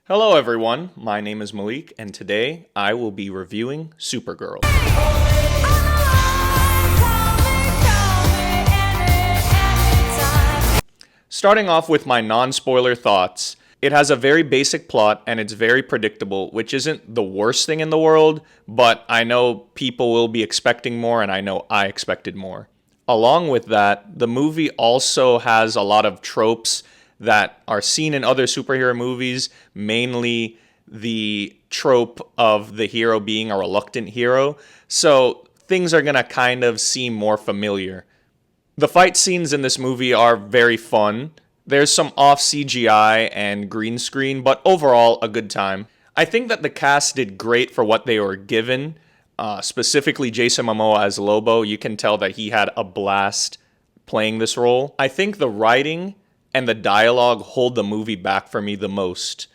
Hello everyone, my name is Malik, and today I will be reviewing Supergirl. Starting off with my non-spoiler thoughts, it has a very basic plot and it's very predictable, which isn't the worst thing in the world, but I know people will be expecting more and I know I expected more. Along with that, the movie also has a lot of tropes that are seen in other superhero movies, mainly the trope of the hero being a reluctant hero. So things are going to kind of seem more familiar. The fight scenes in this movie are very fun. There's some off CGI and green screen, but overall a good time. I think that the cast did great for what they were given. Specifically Jason Momoa as Lobo, you can tell that he had a blast playing this role. I think the writing and the dialogue hold the movie back for me the most.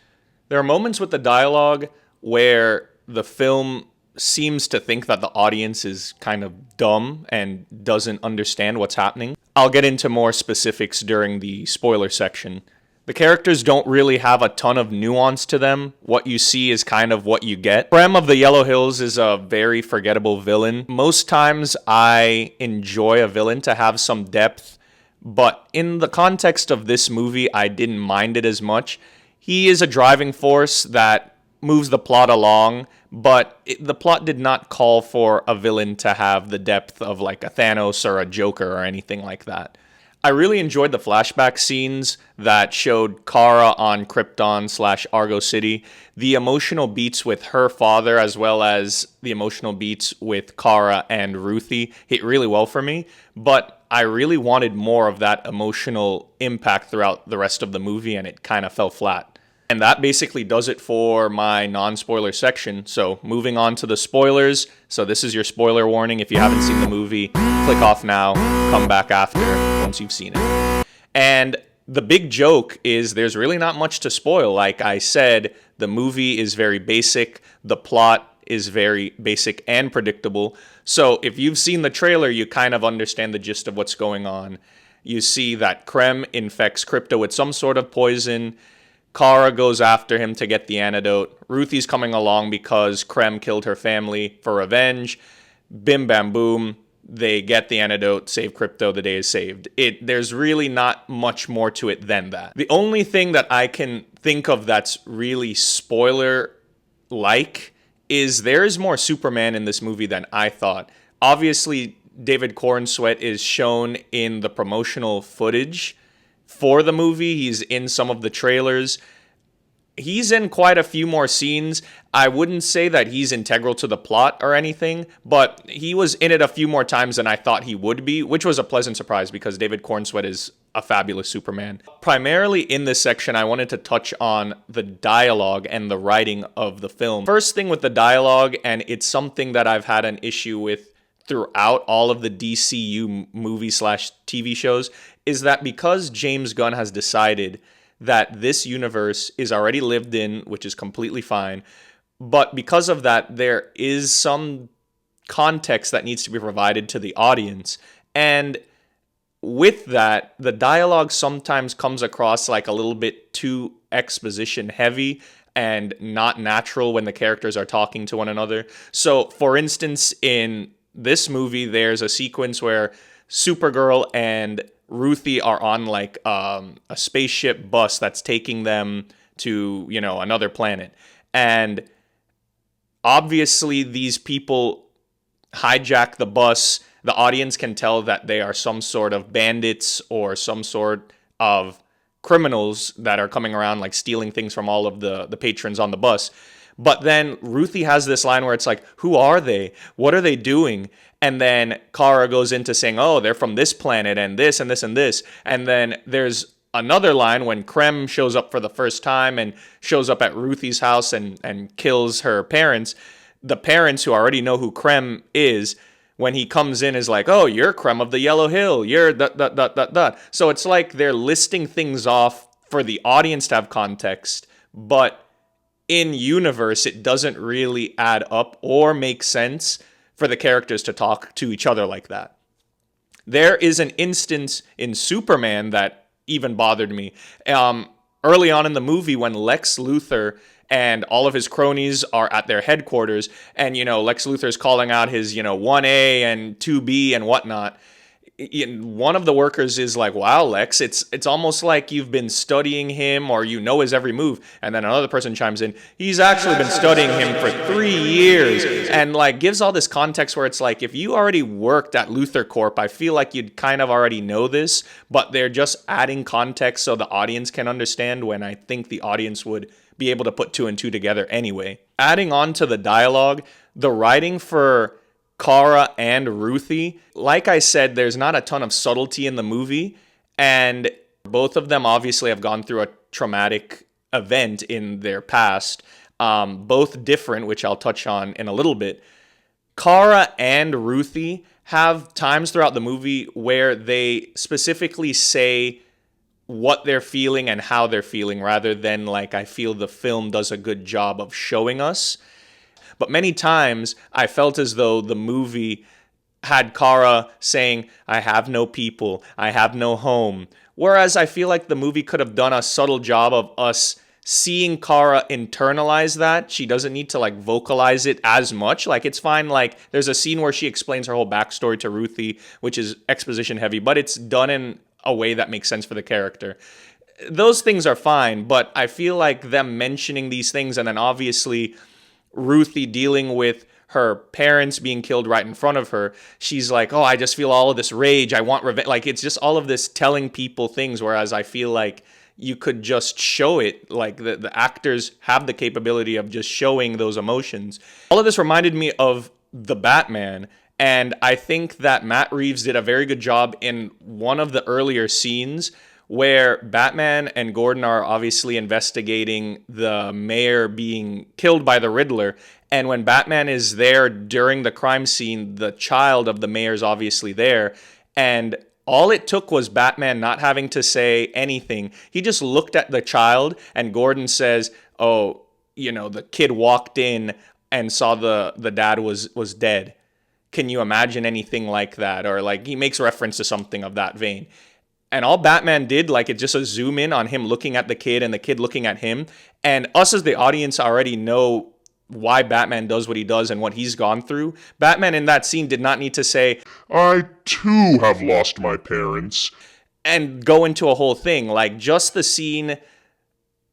There are moments with the dialogue where the film seems to think that the audience is kind of dumb and doesn't understand what's happening. I'll get into more specifics during the spoiler section. The characters don't really have a ton of nuance to them. What you see is kind of what you get. Prem of the Yellow Hills is a very forgettable villain. Most times I enjoy a villain to have some depth, but in the context of this movie, I didn't mind it as much. He is a driving force that moves the plot along, but the plot did not call for a villain to have the depth of like a Thanos or a Joker or anything like that. I really enjoyed the flashback scenes that showed Kara on Krypton/Argo City. The emotional beats with her father as well as the emotional beats with Kara and Ruthie hit really well for me, but I really wanted more of that emotional impact throughout the rest of the movie and it kind of fell flat. And that basically does it for my non-spoiler section. So moving on to the spoilers. So this is your spoiler warning. If you haven't seen the movie, click off now, come back after once you've seen it. And the big joke is there's really not much to spoil. Like I said, the movie is very basic. The plot is very basic and predictable. So if you've seen the trailer, you kind of understand the gist of what's going on. You see that Krem infects Krypto with some sort of poison. Kara goes after him to get the antidote. Ruthie's coming along because Krem killed her family for revenge. Bim bam boom. They get the antidote, save Krypto, the day is saved. There's really not much more to it than that. The only thing that I can think of that's really spoiler-like is there's more Superman in this movie than I thought. Obviously, David Cornsweet is shown in the promotional footage for the movie. He's in some of the trailers. He's in quite a few more scenes. I wouldn't say that he's integral to the plot or anything, but he was in it a few more times than I thought he would be, which was a pleasant surprise because David Cornsweet is a fabulous Superman. Primarily in this section, I wanted to touch on the dialogue and the writing of the film. First thing with the dialogue, and it's something that I've had an issue with throughout all of the DCU movie/TV shows, is that because James Gunn has decided that this universe is already lived in, which is completely fine, but because of that, there is some context that needs to be provided to the audience. And with that, the dialogue sometimes comes across like a little bit too exposition heavy and not natural when the characters are talking to one another. So, for instance, in this movie, there's a sequence where Supergirl and Ruthie are on like a spaceship bus that's taking them to, another planet. And obviously these people hijack the bus. The audience can tell that they are some sort of bandits or some sort of criminals that are coming around like stealing things from all of the patrons on the bus. But then Ruthie has this line where it's like, who are they? What are they doing? And then Kara goes into saying, oh, they're from this planet and this and this and this. And then there's another line when Krem shows up for the first time and shows up at Ruthie's house and kills her parents. The parents who already know who Krem is, when he comes in, is like, oh, you're Krem of the Yellow Hill. You're ... So it's like they're listing things off for the audience to have context, but in universe, it doesn't really add up or make sense for the characters to talk to each other like that. There is an instance in Superman that even bothered me. early on in the movie when Lex Luthor and all of his cronies are at their headquarters, and Lex Luthor's calling out his 1A and 2B and whatnot. One of the workers is like, "Wow, Lex, it's almost like you've been studying him, or his every move." And then another person chimes in, "He's actually been studying him for 3 years," and like gives all this context where it's like, if you already worked at Luthor Corp, I feel like you'd kind of already know this, but they're just adding context so the audience can understand, when I think the audience would be able to put two and two together anyway. Adding on to the dialogue, the writing for Kara and Ruthie, like I said, there's not a ton of subtlety in the movie, and both of them obviously have gone through a traumatic event in their past, both different, which I'll touch on in a little bit. Kara and Ruthie have times throughout the movie where they specifically say what they're feeling and how they're feeling, rather than like I feel the film does a good job of showing us. But many times I felt as though the movie had Kara saying, "I have no people, I have no home." Whereas I feel like the movie could have done a subtle job of us seeing Kara internalize that. She doesn't need to like vocalize it as much. Like, it's fine. Like, there's a scene where she explains her whole backstory to Ruthie, which is exposition heavy, but it's done in a way that makes sense for the character. Those things are fine, but I feel like them mentioning these things, and then obviously Ruthie dealing with her parents being killed right in front of her, she's like, "Oh, I just feel all of this rage. I want revenge." Like, it's just all of this telling people things, whereas I feel like you could just show it. Like, the actors have the capability of just showing those emotions. All of this reminded me of The Batman, and I think that Matt Reeves did a very good job in one of the earlier scenes where Batman and Gordon are obviously investigating the mayor being killed by the Riddler. And when Batman is there during the crime scene, the child of the mayor's obviously there. And all it took was Batman not having to say anything. He just looked at the child, and Gordon says, "Oh, the kid walked in and saw the dad was dead. Can you imagine anything like that?" Or like, he makes reference to something of that vein. And all Batman did, like, it's just a zoom in on him looking at the kid and the kid looking at him. And us as the audience already know why Batman does what he does and what he's gone through. Batman in that scene did not need to say, "I too have lost my parents," and go into a whole thing. Like, just the scene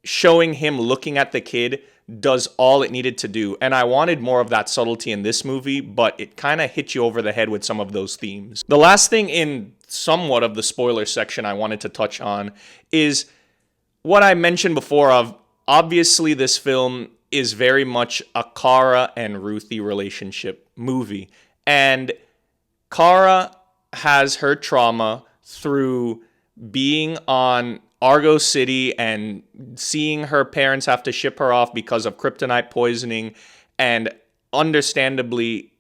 showing him looking at the kid does all it needed to do. And I wanted more of that subtlety in this movie, but it kind of hit you over the head with some of those themes. The last thing in somewhat of the spoiler section I wanted to touch on is what I mentioned before of, obviously this film is very much a Kara and Ruthie relationship movie. And Kara has her trauma through being on Argo City and seeing her parents have to ship her off because of kryptonite poisoning, and understandably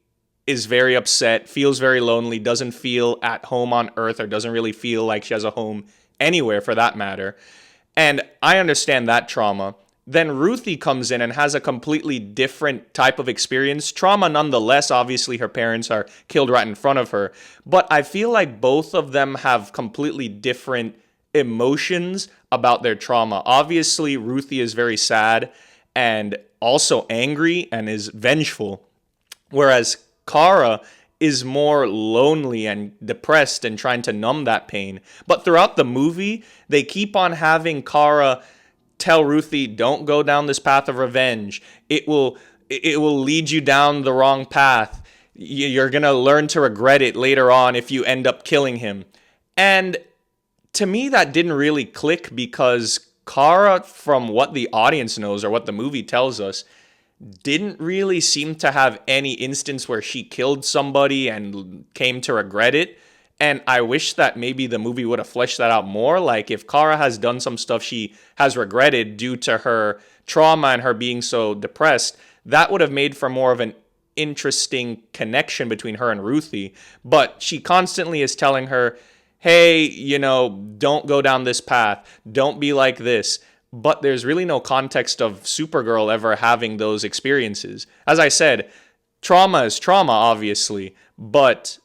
is very upset, feels very lonely, doesn't feel at home on Earth, or doesn't really feel like she has a home anywhere for that matter. And I understand that trauma. Then Ruthie comes in and has a completely different type of experience. Trauma nonetheless, obviously her parents are killed right in front of her. But I feel like both of them have completely different emotions about their trauma. Obviously, Ruthie is very sad and also angry and is vengeful, whereas Kara is more lonely and depressed and trying to numb that pain. But throughout the movie, they keep on having Kara tell Ruthie, "Don't go down this path of revenge. It will lead you down the wrong path. You're going to learn to regret it later on if you end up killing him." And to me, that didn't really click, because Kara, from what the audience knows or what the movie tells us, didn't really seem to have any instance where she killed somebody and came to regret it. And I wish that maybe the movie would have fleshed that out more. Like, if Kara has done some stuff she has regretted due to her trauma and her being so depressed, that would have made for more of an interesting connection between her and Ruthie. But she constantly is telling her, "Hey, don't go down this path. Don't be like this." But there's really no context of Supergirl ever having those experiences. As I said, trauma is trauma, obviously, but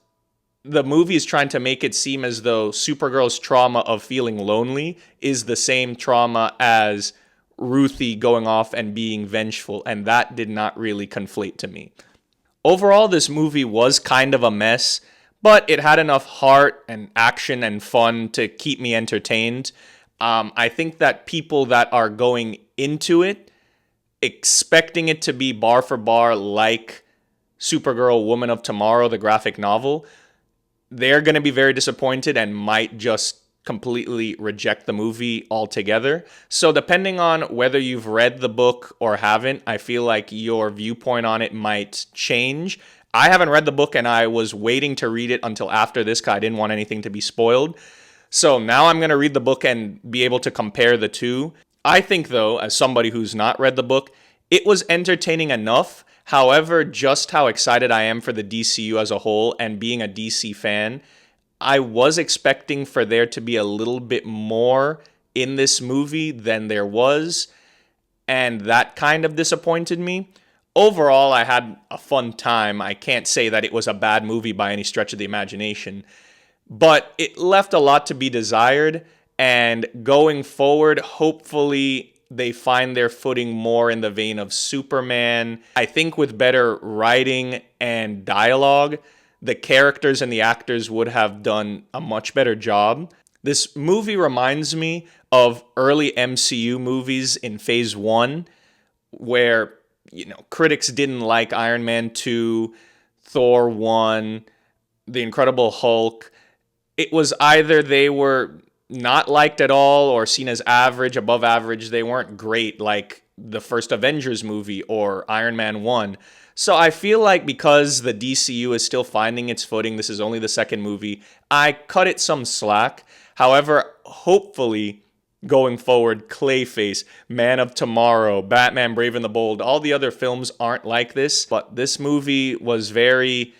the movie is trying to make it seem as though Supergirl's trauma of feeling lonely is the same trauma as Ruthie going off and being vengeful, and that did not really conflate to me. Overall, this movie was kind of a mess, but it had enough heart and action and fun to keep me entertained. I think that people that are going into it expecting it to be bar for bar like Supergirl Woman of Tomorrow, the graphic novel, they're going to be very disappointed and might just completely reject the movie altogether. So, depending on whether you've read the book or haven't, I feel like your viewpoint on it might change. I haven't read the book and I was waiting to read it until after this because I didn't want anything to be spoiled. So, now I'm going to read the book and be able to compare the two. I think, though, as somebody who's not read the book, it was entertaining enough. However, just how excited I am for the DCU as a whole and being a DC fan, I was expecting for there to be a little bit more in this movie than there was, and that kind of disappointed me. Overall, I had a fun time. I can't say that it was a bad movie by any stretch of the imagination, but it left a lot to be desired. And going forward, hopefully they find their footing more in the vein of Superman. I think with better writing and dialogue, the characters and the actors would have done a much better job. This movie reminds me of early MCU movies in Phase 1, where, critics didn't like Iron Man 2, Thor 1, The Incredible Hulk. It was either they were not liked at all or seen as average, above average. They weren't great like the first Avengers movie or Iron Man 1. So I feel like because the DCU is still finding its footing, this is only the second movie, I cut it some slack. However, hopefully going forward, Clayface, Man of Tomorrow, Batman Brave and the Bold, all the other films aren't like this, but this movie was very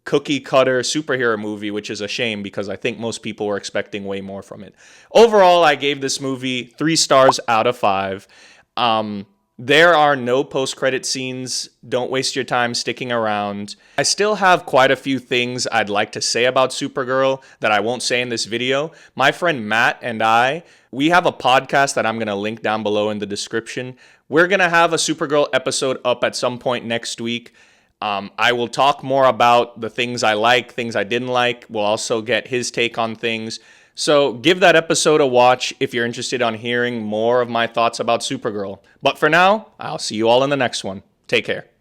cookie cutter superhero movie, which is a shame because I think most people were expecting way more from it. Overall, I gave this movie 3 stars out of 5. There are no post-credit scenes. Don't waste your time sticking around. I still have quite a few things I'd like to say about Supergirl that I won't say in this video. My friend Matt and we have a podcast that I'm going to link down below in the description. We're going to have a Supergirl episode up at some point next week. I will talk more about the things I like, things I didn't like. We'll also get his take on things. So give that episode a watch if you're interested on hearing more of my thoughts about Supergirl. But for now, I'll see you all in the next one. Take care.